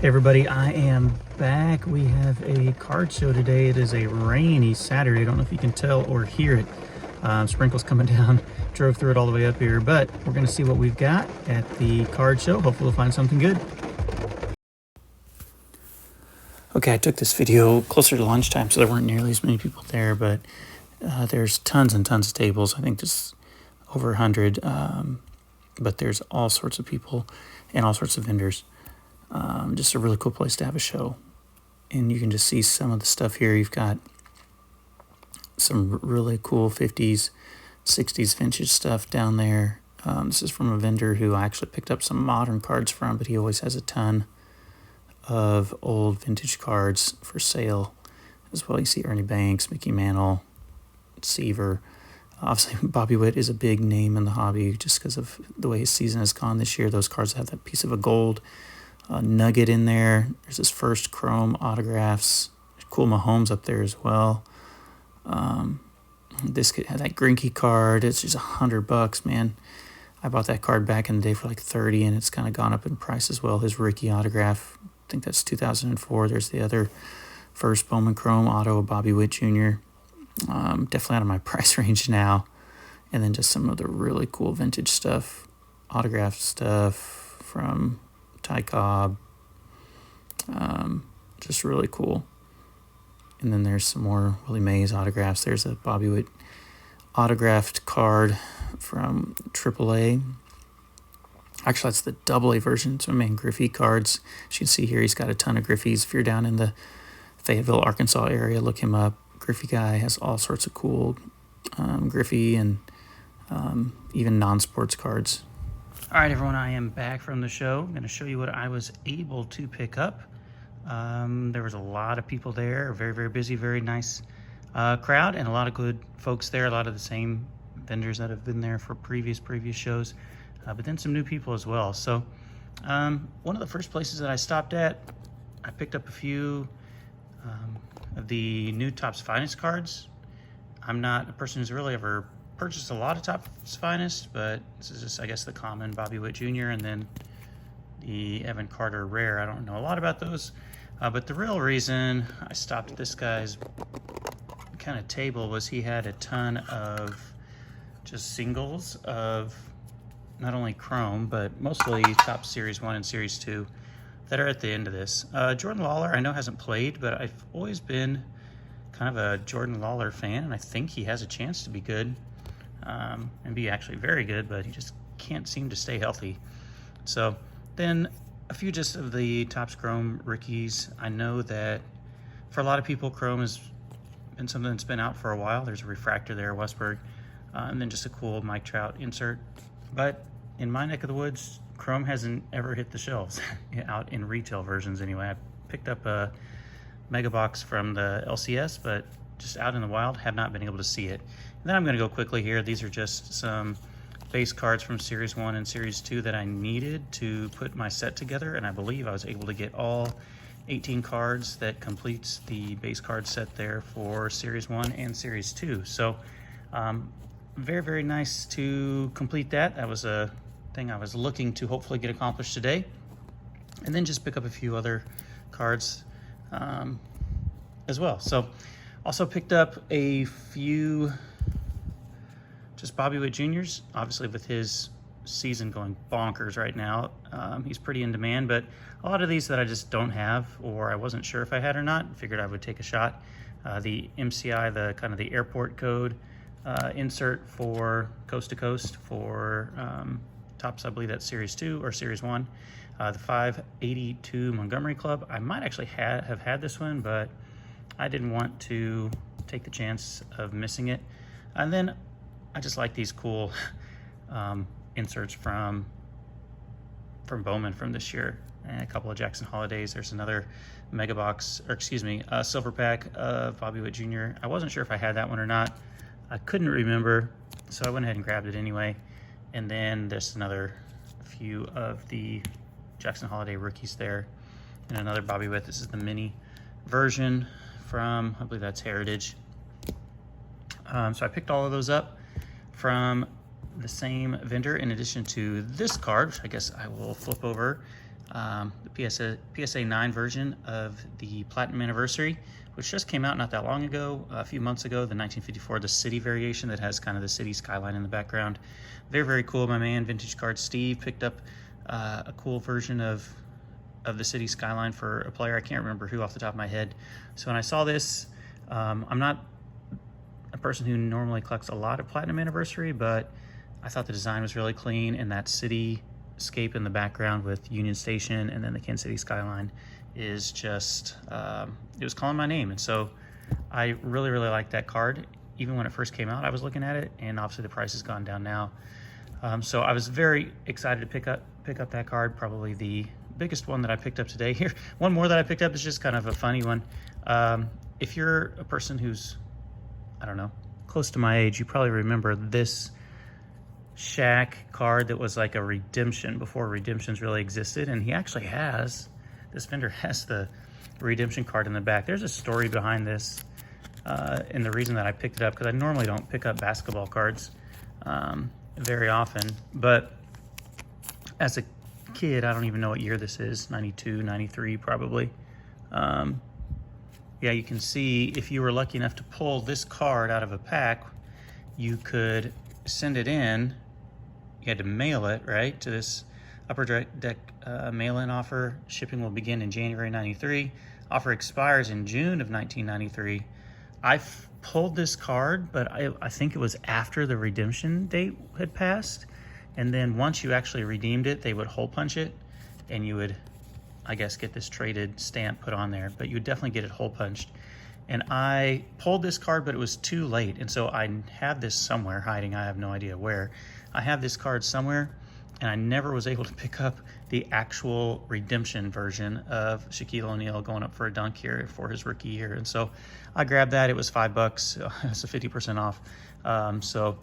Hey everybody, I am back. We have a card show today. It is a rainy Saturday. I don't know if you can tell or hear it. Sprinkles coming down. Drove through it all the way up here, but we're going to see what we've got at the card show. Hopefully we'll find something good. Okay, I took this video closer to lunchtime, so there weren't nearly as many people there, but there's tons and tons of tables. I think just over 100, but there's all sorts of people and all sorts of vendors. Just a really cool place to have a show. And you can just see some of the stuff here. You've got some really cool 50s, 60s vintage stuff down there. This is from a vendor who I actually picked up some modern cards from, but he always has a ton of old vintage cards for sale as well. You see Ernie Banks, Mickey Mantle, Seaver. Obviously, Bobby Witt is a big name in the hobby just because of the way his season has gone this year. Those cards have that piece of a gold nugget in there. There's his first chrome autographs. Cool Mahomes up there as well. This could have that Greinke card. It's just $100, man. I bought that card back in the day for like 30, and it's kind of gone up in price as well. His rookie autograph, I think that's 2004. There's the other first Bowman Chrome auto of Bobby Witt Jr. Definitely out of my price range now. And then just some of the really cool vintage stuff, autographed stuff from Ty Cobb, just really cool. And then there's some more Willie Mays autographs. There's a Bobby Witt autographed card from AAA. Actually, that's the AA version. It's my man Griffey cards. As you can see here, he's got a ton of Griffeys. If you're down in the Fayetteville, Arkansas area, look him up. Griffey guy has all sorts of cool Griffey and even non-sports cards. All right, everyone, I am back from the show. I'm going to show you what I was able to pick up. There was a lot of people there, very, very busy, very nice crowd, and a lot of good folks there, a lot of the same vendors that have been there for previous shows, but then some new people as well. So one of the first places that I stopped at, I picked up a few of the new Topps Finest cards. I'm not a person who's really ever purchased a lot of Topps Finest, but this is just, I guess, the common Bobby Witt Jr. and then the Evan Carter Rare. I don't know a lot about those, but the real reason I stopped at this guy's kind of table was he had a ton of just singles of not only Chrome, but mostly Topps Series 1 and Series 2 that are at the end of this. Jordan Lawlar, I know hasn't played, but I've always been kind of a Jordan Lawlar fan, and I think he has a chance to be good. And be actually very good, but he just can't seem to stay healthy. So then a few just of the Topps Chrome rookies. I know that for a lot of people, Chrome has been something that's been out for a while. There's a refractor there, Westberg, and then just a cool Mike Trout insert. But in my neck of the woods, Chrome hasn't ever hit the shelves, out in retail versions anyway. I picked up a mega box from the LCS, but just out in the wild, have not been able to see it. And then I'm going to go quickly here. These are just some base cards from Series 1 and Series 2 that I needed to put my set together, and I believe I was able to get all 18 cards that completes the base card set there for Series 1 and Series 2. So very, very nice to complete that. That was a thing I was looking to hopefully get accomplished today. And then just pick up a few other cards as well. So also picked up a few just Bobby Witt Jr.'s, obviously with his season going bonkers right now. He's pretty in demand, but a lot of these that I just don't have, or I wasn't sure if I had or not, figured I would take a shot. The MCI, the kind of the airport code insert for Coast to Coast for Topps, I believe that's Series 2 or Series 1. The 582 Montgomery Club. I might actually have had this one, but I didn't want to take the chance of missing it. And then I just like these cool inserts from Bowman from this year, and a couple of Jackson Holidays. There's another mega box, or excuse me, silver pack of Bobby Witt Jr. I wasn't sure if I had that one or not. I couldn't remember, so I went ahead and grabbed it anyway. And then there's another few of the Jackson Holiday rookies there, and another Bobby Witt. This is the mini version from, I believe that's Heritage. So I picked all of those up from the same vendor, in addition to this card, which I guess I will flip over. the PSA 9 version of the Platinum Anniversary, which just came out not that long ago, a few months ago, the 1954, the city variation that has kind of the city skyline in the background. Very, very cool. My man, Vintage Card Steve, picked up a cool version of the city skyline for a player. I can't remember who off the top of my head. So when I saw this, I'm not a person who normally collects a lot of Platinum Anniversary, but I thought the design was really clean, and that cityscape in the background with Union Station and then the Kansas City skyline is just, it was calling my name. And so I really, really like that card. Even when it first came out, I was looking at it, and obviously the price has gone down now. So I was very excited to pick up that card, probably the biggest one that I picked up today. Here, one more that I picked up is just kind of a funny one. If you're a person who's, I don't know, close to my age, you probably remember this Shaq card that was like a redemption before redemptions really existed. And he actually has, this vendor has the redemption card in the back. There's a story behind this, and the reason that I picked it up, because I normally don't pick up basketball cards very often, but as a kid, I don't even know what year this is, 92, 93 probably. Yeah, you can see if you were lucky enough to pull this card out of a pack, you could send it in. You had to mail it, right, to this Upper Deck mail-in offer. Shipping will begin in January 93. Offer expires in June of 1993. I pulled this card, but I think it was after the redemption date had passed. And then once you actually redeemed it, they would hole punch it, and you would, I guess, get this traded stamp put on there, but you would definitely get it hole punched. And I pulled this card, but it was too late. And so I have this somewhere hiding. I have no idea where. I have this card somewhere, and I never was able to pick up the actual redemption version of Shaquille O'Neal going up for a dunk here for his rookie year. And so I grabbed that. It was $5. It's a 50% off. So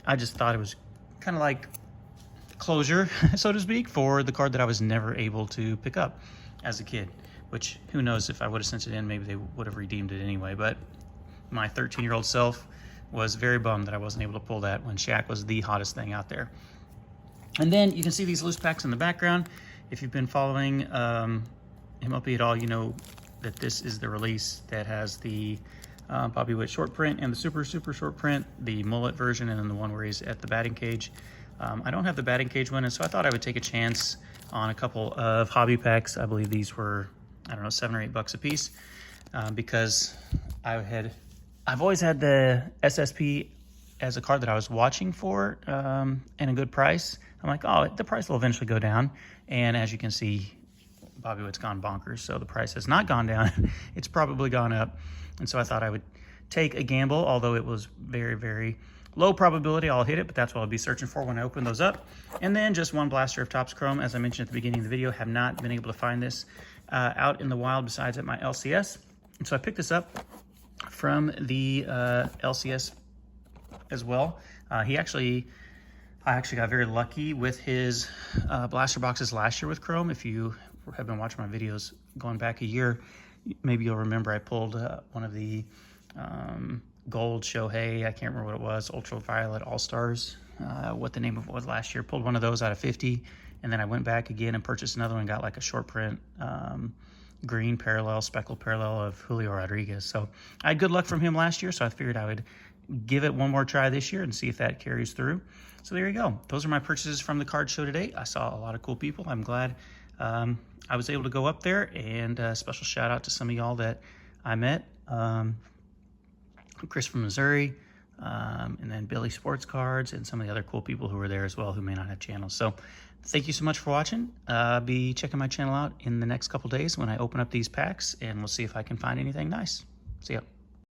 I just thought it was kind of like closure, so to speak, for the card that I was never able to pick up as a kid, which who knows, if I would have sent it in, maybe they would have redeemed it anyway. But my 13-year-old self was very bummed that I wasn't able to pull that when Shaq was the hottest thing out there. And then you can see these loose packs in the background. If you've been following MLB at all, you know that this is the release that has the Bobby Witt short print and the super short print, the mullet version, and then the one where he's at the batting cage. I don't have the batting cage one, and so I thought I would take a chance on a couple of hobby packs. I believe these were, I don't know, $7 or $8 a piece, because I've always had the SSP as a card that I was watching for, and a good price. I'm like, oh, the price will eventually go down. And as you can see, Bobby Witt's gone bonkers, so the price has not gone down. It's probably gone up. And so I thought I would take a gamble, although it was very, very low probability I'll hit it, but that's what I'll be searching for when I open those up. And then just one blaster of Topps Chrome. As I mentioned at the beginning of the video, have not been able to find this out in the wild besides at my LCS. And so I picked this up from the LCS as well. I actually got very lucky with his blaster boxes last year with Chrome. If you have been watching my videos going back a year, maybe you'll remember I pulled one of the gold Shohei, I can't remember what it was, Ultraviolet All-Stars, what the name of it was last year. Pulled one of those out of 50, and then I went back again and purchased another one, got like a short print green parallel, speckled parallel of Julio Rodriguez. So I had good luck from him last year, so I figured I would give it one more try this year and see if that carries through. So there you go. Those are my purchases from the card show today. I saw a lot of cool people. I'm glad I was able to go up there, and a special shout out to some of y'all that I met. Chris from Missouri, and then Billy Sports Cards, and some of the other cool people who were there as well who may not have channels. So thank you so much for watching. Be checking my channel out in the next couple days when I open up these packs, and we'll see if I can find anything nice. See ya.